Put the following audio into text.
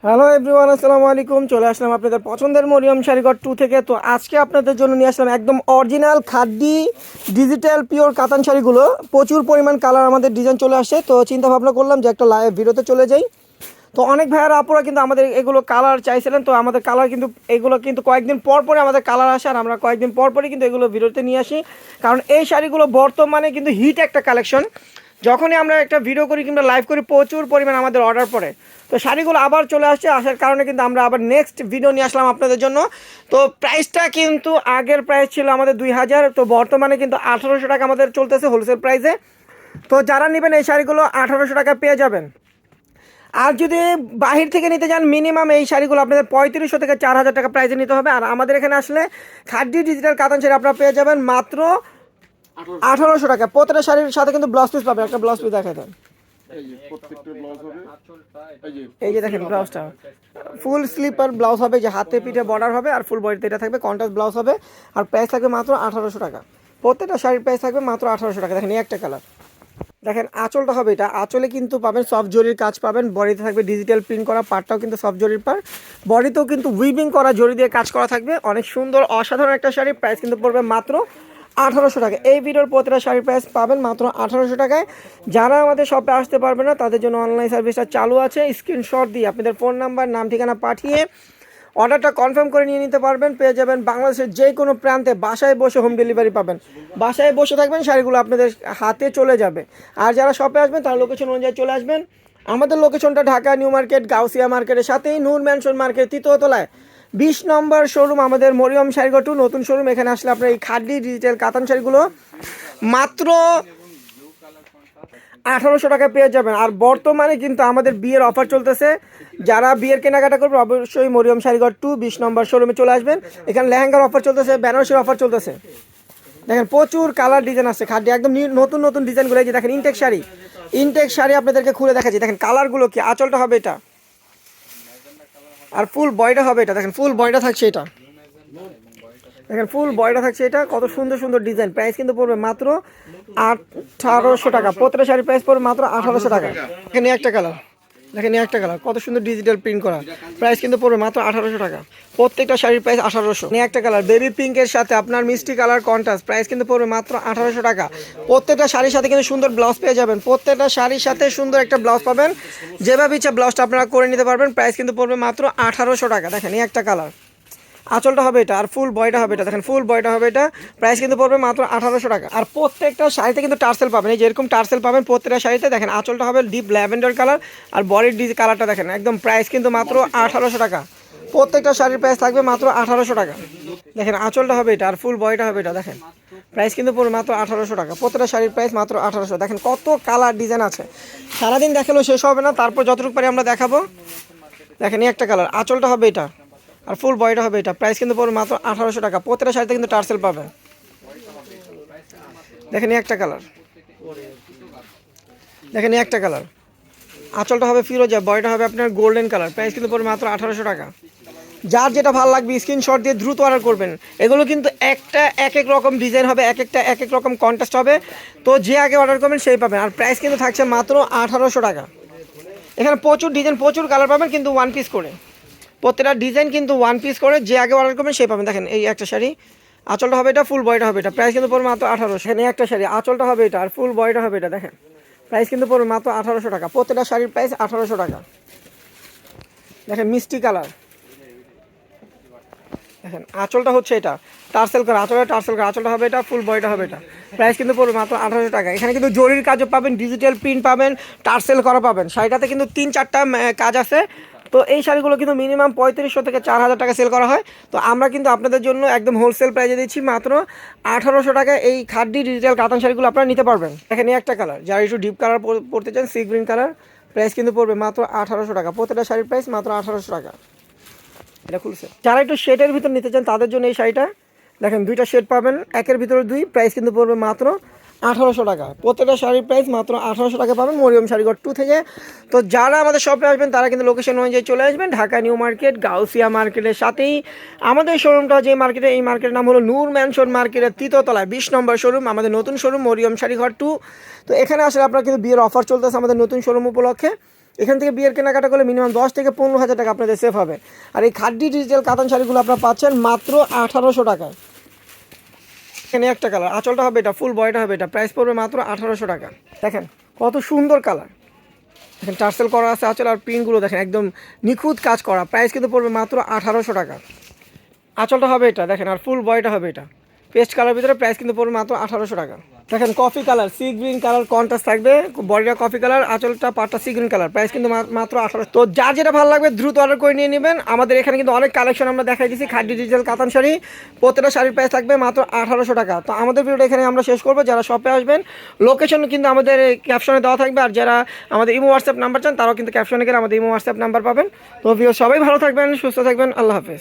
Hello everyone, আসসালামু আলাইকুম। চলে আসলাম আপনাদের পছন্দের মরিয়ম শাড়িঘর 2 থেকে। তো আজকে আপনাদের জন্য নিয়ে আসলাম একদম অরিজিনাল খাদি ডিজিটাল পিওর কাতান শাড়িগুলো। প্রচুর পরিমাণ কালার আমাদের ডিজাইন চলে আসে, তো চিন্তা ভাবনা করলাম যে একটা লাইভ ভিডিওতে চলে যাই। তো অনেক ভাইয়ারা আপুরা কিন্তু আমাদের এগুলো কালার চাইছিলেন, তো আমাদের কালার কিন্তু এগুলো কিন্তু কয়েকদিন পর পরে আমাদের কালার আসে, আর আমরা কয়েকদিন পর পরই কিন্তু এগুলো ভিডিওতে নিয়ে আসি। কারণ এই শাড়িগুলো বর্তমানে কিন্তু হিট একটা কালেকশন। যখনই আমরা একটা ভিডিও করি কিংবা লাইভ করি প্রচুর পরিমাণ আমাদের অর্ডার পড়ে। তো শাড়িগুলো আবার চলে আসছে, আসার কারণে কিন্তু আমরা আবার নেক্সট ভিডিও নিয়ে আসলাম আপনাদের জন্য। তো প্রাইসটা কিন্তু আগের প্রাইস ছিল আমাদের 2000, তো বর্তমানে কিন্তু 1800 টাকা আমাদের চলতেছে হোলসেল প্রাইসে। তো যারা নেবেন এই শাড়িগুলো 1800 টাকা পেয়ে যাবেন। আর যদি বাহির থেকে নিতে চান মিনিমাম এই শাড়িগুলো আপনাদের 3500 থেকে 4000 টাকা প্রাইসে নিতে হবে। আর আমাদের এখানে আসলে খাদি ডিজিটাল কাতান শাড়ি আপনারা পেয়ে যাবেন মাত্র 1800 টাকা। প্রত্যেকটা শাড়ির সাথে কিন্তু ব্লাউজ পিস পাবেন। একটা ব্লাউজ পিস দেখা দেন, এই যে দেখেন ব্লাউজটা ফুল স্লিপার ব্লাউজ হবে, যে হাতে পিঠে বর্ডার হবে, আর ফুল বডিতে এটা থাকবে, কন্ট্রাস্ট ব্লাউজ হবে। আর প্রাইস থাকবে মাত্র 1800 টাকা। প্রত্যেকটা শাড়ির প্রাইস থাকবে মাত্র 1800 টাকা। দেখেন এই একটা কালার, দেখেন আঁচলটা হবে এটা। আঁচলে কিন্তু পাবেন সফট জরির কাজ পাবেন, বডিতে থাকবে ডিজিটাল প্রিন্ট করা, পাটটাও কিন্তু সফট জরির পার, বডিতেও কিন্তু উইভিং করা জরি দিয়ে কাজ করা থাকবে। অনেক সুন্দর অসাধারণ একটা শাড়ি, প্রাইস কিন্তু পড়বে মাত্র 1800 টাকা। এই ভিডিওর প্রতিটা শাড়ির প্রাইস পাবেন মাত্র 1800 টাকায়। যারা আমাদের শপে আসতে পারবে না তাদের জন্য অনলাইন সার্ভিসটা চালু আছে। স্ক্রিনশট দিয়ে আপনাদের ফোন নাম্বার, নাম, ঠিকানা পাঠিয়ে অর্ডারটা কনফার্ম করে নিয়ে নিতে পারবেন। পেয়ে যাবেন বাংলাদেশের যে কোনো প্রান্তে, বাসায় বসে হোম ডেলিভারি পাবেন। বাসায় বসে থাকবেন, শাড়িগুলো আপনাদের হাতে চলে যাবে। আর যারা শপে আসবেন তারা লোকেশন অনুযায়ী চলে আসবেন। আমাদের লোকেশনটা ঢাকা নিউ মার্কেট গাউসিয়া মার্কেটের সাথেই নূর ম্যানশন মার্কেট 3য় তলায় 20 নম্বর শোরুম আমাদের মরিয়ম শাড়িঘর 2 নতুন শোরুম। এখানে আসলে আপনার এই খাদি ডিজিটাল কাতান শাড়িগুলো মাত্র 1800 টাকা পেয়ে যাবেন। আর বর্তমানে কিন্তু আমাদের বিয়ের অফার চলতেছে। যারা বিয়ের কেনাকাটা করবে অবশ্যই মরিয়ম শাড়িঘর 2 20 নম্বর শোরুমে চলে আসবেন। এখানে লেহেঙ্গার অফার চলতেছে, বেনারসির অফার চলতেছে। দেখেন প্রচুর কালার ডিজাইন আছে খাদি, একদম নতুন নতুন ডিজাইনগুলো। এই যে দেখেন ইনটেক শাড়ি, ইনটেক শাড়ি আপনাদেরকে খুলে দেখাচ্ছি। দেখেন কালারগুলো কি, আঁচলটা হবে এটা, আর ফুল বয়টা হবে এটা। দেখেন ফুল বয়টা থাকছে এটা, দেখেন ফুল বয়টা থাকছে এটা। কত সুন্দর সুন্দর ডিজাইন। প্রাইস কিন্তু পড়বে মাত্র 1800 টাকা। প্রত্যেকটা শাড়ির প্রাইস পড়বে মাত্র 1800 টাকা। এখানে একটা কালার, দেখেন একটা কালার কত সুন্দর ডিজিটাল প্রিন্ট করা, প্রাইস কিন্তু পড়বে মাত্র 1800 টাকা। প্রত্যেকটা শাড়ির প্রাইস 1800। একটা কালার বেবি পিঙ্কের সাথে আপনার মিষ্টি কালার কন্ট্রাস্ট, প্রাইস কিন্তু পড়বে মাত্র 1800 টাকা। প্রত্যেকটা শাড়ির সাথে কিন্তু সুন্দর ব্লাউজ পেয়ে যাবেন। প্রত্যেকটা শাড়ির সাথে সুন্দর একটা ব্লাউজ পাবেন, যেভাবে ইচ্ছা ব্লাউজটা আপনারা করে নিতে পারবেন। প্রাইস কিন্তু পড়বে মাত্র 1800 টাকা। দেখেন এই একটা কালার, আঁচলটা হবে এটা, আর ফুল বয়টা হবে এটা। দেখেন ফুল বয়টা হবে এটা, প্রাইস কিন্তু পড়বে মাত্র 1800 টাকা। আর প্রত্যেকটা শাড়িতে কিন্তু টার্সেল পাবেন, এই যেরকম টার্সেল পাবেন প্রত্যেকটা শাড়িতে। দেখেন আঁচলটা হবে ডিপ ল্যাভেন্ডার কালার, আর বডির কালারটা দেখেন একদম। প্রাইস কিন্তু মাত্র 1800 টাকা। প্রত্যেকটা শাড়ির প্রাইস থাকবে মাত্র 1800 টাকা। দেখেন আঁচলটা হবে এটা, আর ফুল বয়টা হবে এটা। দেখেন প্রাইস কিন্তু পড়বে মাত্র 1800 টাকা। প্রত্যেকটা শাড়ির প্রাইস মাত্র 1800। দেখেন কত কালার ডিজাইন আছে, সারাদিন দেখালেও শেষ হবে না, তারপর যতটুকু পারি আমরা দেখাবো। দেখেন এই একটা কালার, আঁচলটা হবে এটা, আর ফুল বয়টা হবে এটা। প্রাইস কিন্তু পড়বে মাত্র 1800 টাকা। প্রত্যেকটা শাড়িতে কিন্তু টার্সেল পাবেন। দেখেন এই একটা কালার, দেখেন এই একটা কালার, আঁচলটা হবে ফিরোজা, বয়টা হবে আপনার গোল্ডেন কালার। প্রাইস কিন্তু পড়বে মাত্র 1800 টাকা। যার যেটা ভালো লাগবে স্ক্রিনশট দিয়ে দ্রুত অর্ডার করবেন। এগুলো কিন্তু একটা এক এক রকম ডিজাইন হবে, এক একটা এক এক রকম কন্টেস্ট হবে। তো যে আগে অর্ডার করবেন সেই পাবেন। আর প্রাইস কিন্তু থাকছে মাত্র 1800 টাকা। এখানে প্রচুর ডিজাইন, প্রচুর কালার পাবেন, কিন্তু ওয়ান পিস করে। প্রত্যেকটা ডিজাইন কিন্তু ওয়ান পিস করে, যে আগে অর্ডার করবেন সেই পাবেন। দেখেন এই একটা শাড়ি, আঁচলটা হবে এটা, ফুল বয়টা হবে এটা। প্রাইস কিন্তু পড়বে মাত্র 1800। এখানে একটা শাড়ি, আঁচলটা হবে এটা, আর ফুল বয়টা হবে এটা। দেখেন প্রাইস কিন্তু পড়বে মাত্র 1800 টাকা। প্রত্যেকটা শাড়ির প্রাইস 1800 টাকা। দেখেন মিষ্টি কালার, দেখেন আঁচলটা হচ্ছে এটা, টার্সেল করা, আঁচলটা টার্সেল করা, আঁচলটা হবে এটা, ফুল বয়টা হবে এটা। প্রাইস কিন্তু পড়বে মাত্র 1800 টাকা। এখানে কিন্তু জরির কাজও পাবেন, ডিজিটাল প্রিন্ট পাবেন, টার্সেল করা পাবেন। শাড়িটাতে কিন্তু 3-4টা কাজ আছে। তো এই শাড়িগুলো কিন্তু মিনিমাম 3500 থেকে 4000 টাকা সেল করা হয়। তো আমরা কিন্তু আপনাদের জন্য একদম হোলসেল প্রাইসে দিচ্ছি মাত্র 1800 টাকা। এই খাদি ডিজিটাল কাতান শাড়িগুলো আপনারা নিতে পারবেন। এখানে একটা কালার, যারা একটু ডিপ কালার পড়তে চান সি গ্রিন কালার, প্রাইস কিন্তু পড়বে মাত্র 1800 টাকা। প্রত্যেকটা শাড়ির প্রাইস মাত্র 1800 টাকা। এটা খুলছে। যারা একটু শেডের ভিতর নিতে চান তাদের জন্য এই শাড়িটা, দেখেন দুইটা শেড পাবেন, একের ভিতরে দুই। প্রাইস কিন্তু পড়বে মাত্র 1800 টাকা। প্রত্যেকটা শাড়ির প্রাইস মাত্র 1800 টাকা পাবেন মরিয়ম শাড়িঘর 2 থেকে। তো যারা আমাদের শপে আসবেন তারা কিন্তু লোকেশন অনুযায়ী চলে আসবেন। ঢাকা নিউ মার্কেট গাউসিয়া মার্কেটের সাথেই আমাদের শোরুমটা, যে মার্কেটে, এই মার্কেটের নাম হলো নূর ম্যানশন মার্কেটের 3য় তলায় 20 নম্বর শোরুম, আমাদের নতুন শোরুম মরিয়ম শাড়িঘর 2। তো এখানে আসলে আপনার কিন্তু বিয়ের অফার চলতেছে আমাদের নতুন শোরুম উপলক্ষে। এখান থেকে বিয়ের কেনাকাটা করলে মিনিমাম 10 থেকে 15,000 টাকা আপনাদের সেভ হবে। আর এই খাদ্যি ডিজিটাল কাতান শাড়িগুলো আপনারা পাচ্ছেন মাত্র 1800 টাকায়। এখানে একটা কালার, আঁচলটা হবে এটা, ফুল বয়টা হবে এটা, প্রাইস পড়বে মাত্র 1800 টাকা। দেখেন কত সুন্দর কালার, দেখেন টার্সেল করা আছে আঁচল, আর প্রিন্টগুলো দেখেন একদম নিখুঁত কাজ করা, প্রাইস কিন্তু পড়বে মাত্র 1800 টাকা। আঁচলটা হবে এটা দেখেন, আর ফুল বয়টা হবে এটা, পেস্ট কালার ভিতরে, প্রাইস কিন্তু পড়বে মাত্র 1800 টাকা। দেখেন coffee colour, sea green colour contrast থাকবে, বডিটা কফি কালার, আঁচলটা পাটটা সি গ্রিন কালার, প্রাইস কিন্তু মাত্র 1800। তো যার যেটা ভালো লাগবে দ্রুত অর্ডার করে নিয়ে নেবেন। আমাদের এখানে কিন্তু অনেক কালেকশন আমরা দেখাই দিচ্ছি খাদ্য ডিজিটাল কাতান শাড়ি, প্রত্যেকটা শাড়ির প্রাইস থাকবে মাত্র 1800 টাকা। তো আমাদের ভিডিওটা এখানে আমরা শেষ করবো। যারা শপে আসবেন লোকেশন কিন্তু আমাদের ক্যাপশনে দেওয়া থাকবে, আর যারা আমাদের ইমো হোয়াটসঅ্যাপ নাম্বার চান তারাও কিন্তু ক্যাপশনে গেলে আমাদের ইমো হোয়াটসঅ্যাপ নাম্বার পাবেন। তো ভিডিও সবাই ভালো থাকবেন, সুস্থ থাকবেন, আল্লাহ হাফেজ।